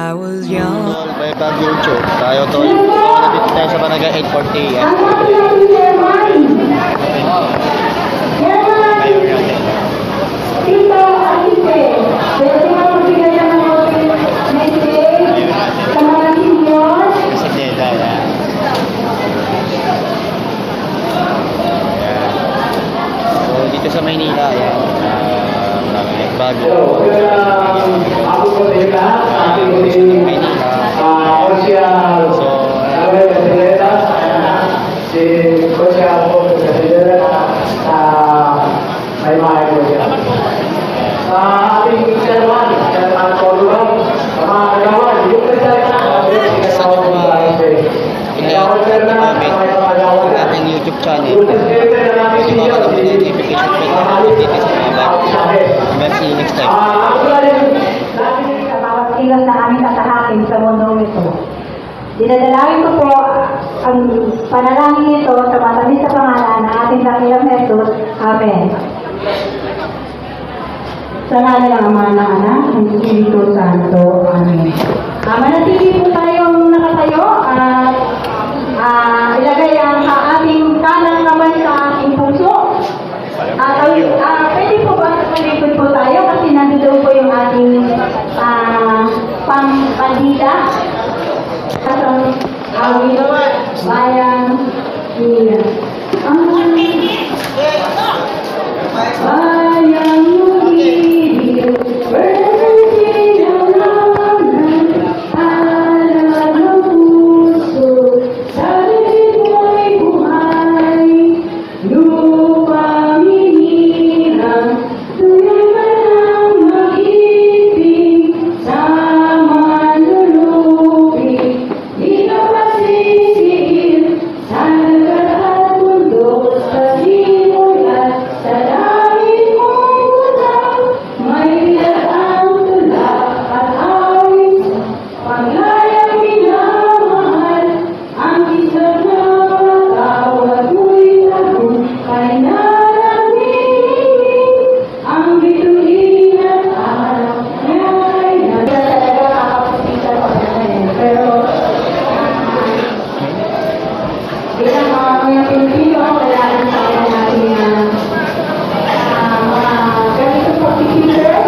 I was young. May bag YouTube. Tayo tol. Nandito tayo sa Barangay 840. Yan. Mayor natin. Presidenta, yan. So, dito sa Maynila, yan. Maraming bago. Si Coach Apo, may mahal ko siya. Sa ating chairman, chairman Colorado, sa mga kagawan, yung ating YouTube channel. Hindi ba ka naman notification dito sa mga bago. Hanggang see you next time. Kilos na aming katahakin sa mundong ito. Dinadalangin ko po ang panalangin ito sa matamis sa pangalan ng ating dakilang Jesus. Amen. Sa ngalan ng Ama, ng Anak, ng Espiritu Santo. Amen. Manatili po tayong nakatayo at ilagay ang ating kanang kamay sa ating puso. Pwede po ba malikod po tayo kasi nandito po yung ating pampandida. Ang awit bayan niya. Bayang muli, berhenti dalam alam ng puso, sabi mo'y buhay, lupang hinirang, tuloy man ang mag-ibig, sa manlulupig, di ka pasisir, sa dagat at mundo, sa simoy at sa langit mong butang, may daang tulak at awit, paglayang minamahal, ang isang nakatawag mo'y tagumpay na nanghihiling, ang bituin at araw niya'y talaga kakapitan ko na pero bilang mga Pilipino, kailangan tayo natin mga ganito po teacher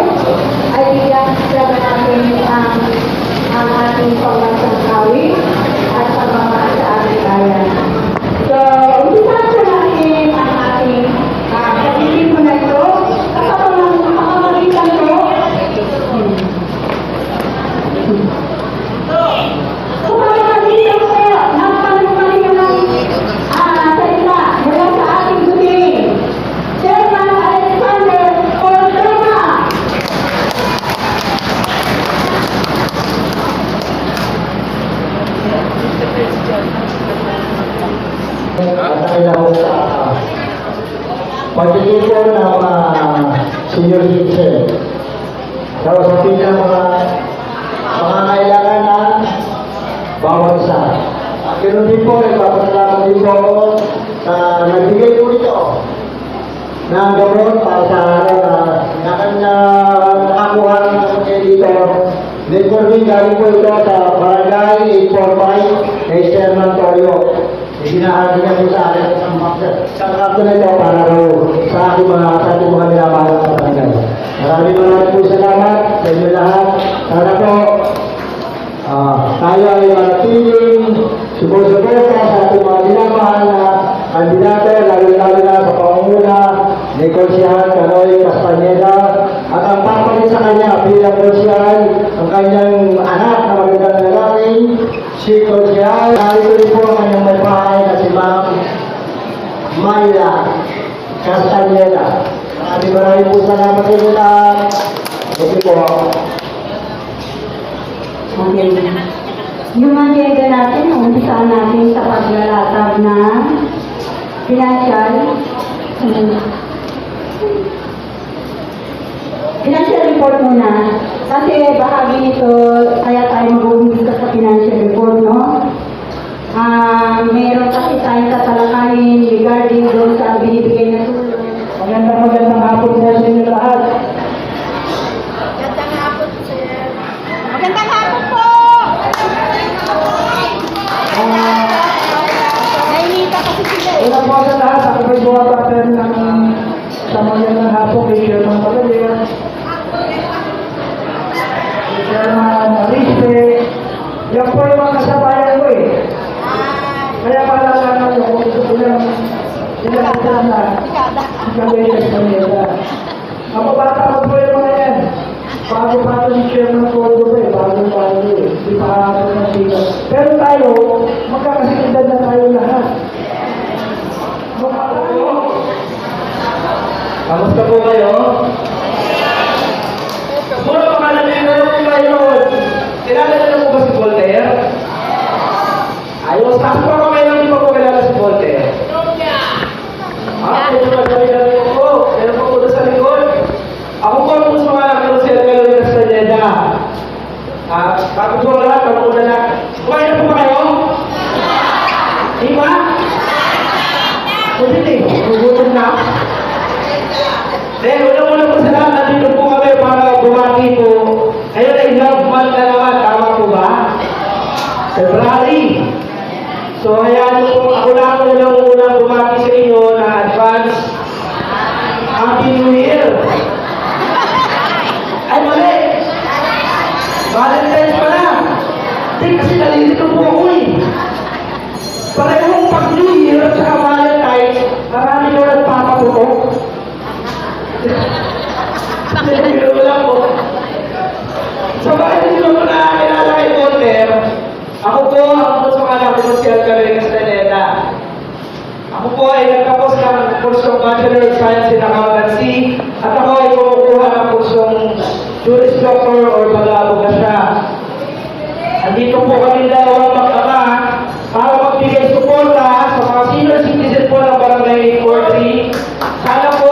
ay bigyan sila natin ang ating pangbansang kawin at pagmamahal sa ating bayan. So, umpisahan po natin ang ating pag-isip na ito. Kapag makakalitan ko, kung makakalitan ko ng panungalingan ng salita mula sa ating duting, Chairman Alexander Cordona. Pagkikita ng mga senior citizen. Kausapin ng mga kailangan ng bawat isa. Ganoon din po, nagpapasalamat din po ako na nagbigay po ito ng gamot para sa araw na kanya nakakuha ng kanya dito. Recording galing po ito sa Barangay 845 kay Chairman Torio. Isinahagi niya po sa akin sa kakto na ito para sa ating mga minamahal sa barangay. Maraming po salamat sa inyo lahat. Sana po tayo ay manatiling sumusuporta sa ating mga minamahal na kandidato, lalo-lalo na sa pangunguna ni Konsyal Canoy Castañeda at ang papalit sa kanya bilang konsyal ang kanyang anak na magandang lalaki, si Konsyal. Narito rin po ang kanyang may bahay na si Ma'am Mayla Castañeda. Maraming po salamat sa inyo lahat. Thank you po. Okay. Yung agenda natin, umpisahan natin sa paglalatag ng financial report muna. Kasi bahagi nito, kaya tayo mag-umpisa sa financial report, no? Meron kasi tayong tatalakayin regarding doon sa binibigay na tulong. Magandang hapon sa inyo lahat. Magandang hapon, sir. Magandang hapon po! bago si Chairman Kodo pa eh, bago eh. Hindi pa ako nasika. Pero tayo, magkakasikindad na tayo lahat. Kamusta po kayo? Muna pa ka namin po kayo. Kilala niyo po ba si Voltaire? Ayos, tapos pa kayo lang di pa po kilala si Voltaire. Medyo magkakilala po. Meron po po sa likod. Ako po ang puso nga lang si Alcaloy Castaneda. Bago po ang lahat, bago na lang. Kumain na po ba kayo? Di ba? Hindi, gugutom na. Una-una po sa lahat, nandito po kami para bumati po. Ngayon ay love month na naman, tama po ba? February. So, ayan po, ako lang unang bumati sa inyo na advance Happy New Year. Ay, mali! Valentine's pala! Hindi, kasi nalilito po ako eh. Parehong pag New Year at saka Valentine's, marami ko nagpapaputok. Nilagiro lang po. So, bakit hindi ko nakakilala kay Voltaire? Ako po, ang puso anak ko si Alcaloy Castaneda. Ako po ay nagtapos ng kursong Bachelor of Science in Accountancy at ako ay kumukuha ng kursong Juris Doctor or Bag-Abogasya. Andito po kami dalawang mag-ama para magbigay suporta sa mga senior citizen po ng Barangay 43. Sana po,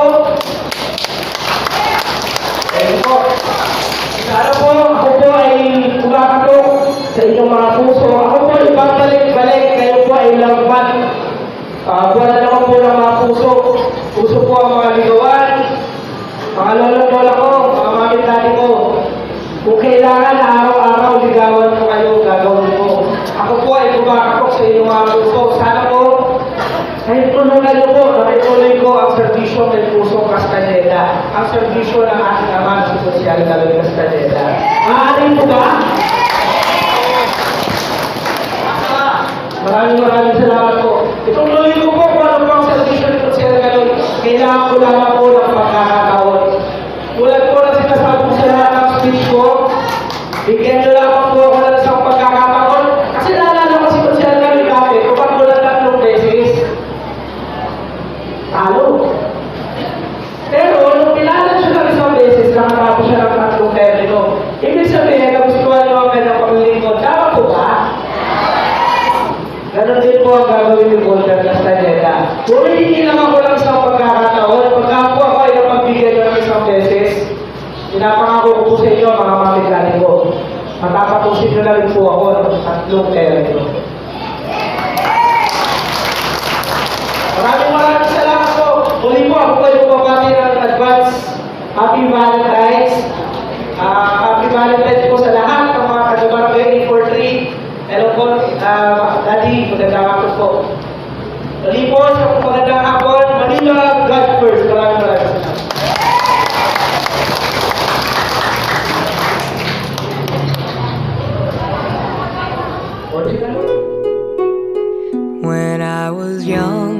ako po ay kumakatok sa inyong mga puso. Ako po ay babalik-balik, kayo po ay lagman. Buwan na naman po ng mga puso. Puso po ang mga ligawan, mga lolo-lola ko, mga mami-tati ko. Kung kailangan na araw-araw ligawan po kayo, gagawin po. Ako po ay kumakatok sa inyong mga puso. Sana po, kahit tulungan niyo po, nakituloy ko ang serbisyo ng Pusong Castaneda. Ang serbisyo ng ating ama si Social Alcaloy Castaneda. Maaaring po ba? Maraming salamat po. Ituloy ko po kung ano po ang serbisyo ni Social Alcaloy. Kailangan ko lamang po ng pagkakataon. Tulad po na sinasabi ko sa lahat ng speech ko, bigyan niyo lamang po ako ng isang pagkakataon. Kasi naalala ko si Social Alcaloy dati, kapag mula 3 beses, talo. Pero, nung pinalan siya ng isang beses, nakatapos siya ng 3 termino. Ibig sabihin, nagustuhan niyo ang kanyang paglilingkod. Tama po ba? Ganon din po ang gagawin ni Voltaire Castaneda. Kung hindi naman ko lang isang pagkakataon, pagka po ako ay napagbigyan niyo ng isang beses, pinapangako ko po sa inyo, mga mamigani ko. Matatapusin niyo na rin po ako ng 3 termino. Maraming salamat po. Muli po ako kayo bumabati ng advance Happy Valentine's. Happy Valentine's po sa lahat ng mga taga-barangay 43. Hello po, Daddy, magandang hapon po. Muli po sa magandang hapon, Manila, God first. Maraming salamat. When I was young